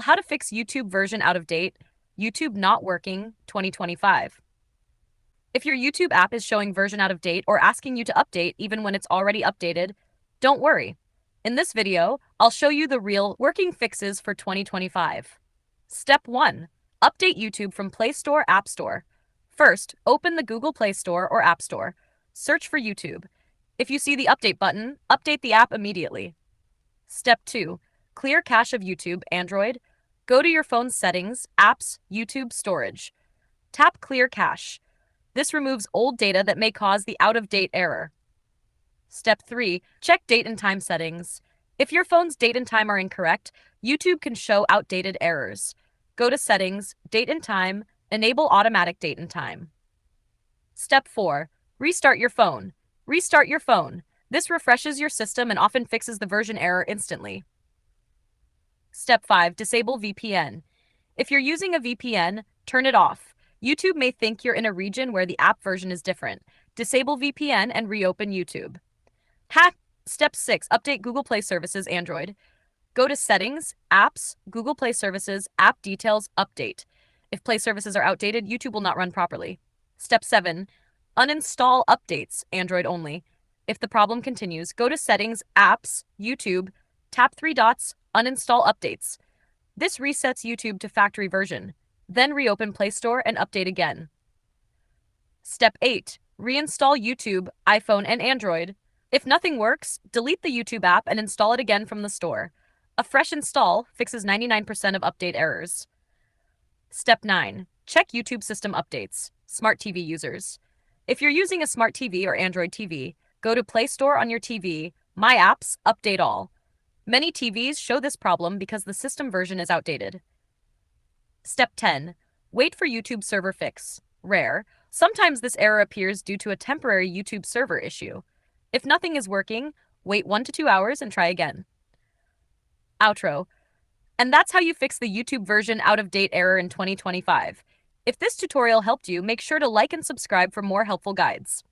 tutorial, how to fix YouTube version out of date, YouTube not working 2025. If your YouTube app is showing version out of date or asking you to update even when it's already updated, don't worry. In this video, I'll show you the real working fixes for 2025. Step 1. Update YouTube from Play Store, App Store. First, open the Google Play Store or App Store. Search for YouTube. If you see the update button, update the app immediately. Step 2. Clear cache of YouTube, Android. Go to your phone's settings, apps, YouTube storage. Tap Clear Cache. This removes old data that may cause the out-of-date error. Step 3. Check date and time settings. If your phone's date and time are incorrect, YouTube can show outdated errors. Go to Settings, Date and Time, enable automatic date and time. Step 4. Restart your phone. Restart your phone. This refreshes your system and often fixes the version error instantly. Step 5. Disable VPN. If you're using a VPN, turn it off. YouTube may think you're in a region where the app version is different. Disable VPN and reopen YouTube. Step 6. Update Google Play Services, Android. Go to Settings, Apps, Google Play Services, App Details, Update. If Play Services are outdated, YouTube will not run properly. Step 7. Uninstall updates, Android only. If the problem continues, go to Settings, Apps, YouTube, tap 3 dots, Uninstall updates. This resets YouTube to factory version. Then reopen Play Store and update again. Step 8. Reinstall YouTube, iPhone, and Android. If nothing works, delete the YouTube app and install it again from the store. A fresh install fixes 99% of update errors. Step 9. Check YouTube system updates, Smart TV users. If you're using a Smart TV or Android TV, go to Play Store on your TV, My Apps, Update All. Many TVs show this problem because the system version is outdated. Step 10. Wait for YouTube server fix. Rare. Sometimes this error appears due to a temporary YouTube server issue. If nothing is working, wait 1 to 2 hours and try again. Outro. And that's how you fix the YouTube version out-of-date error in 2025. If this tutorial helped you, make sure to like and subscribe for more helpful guides.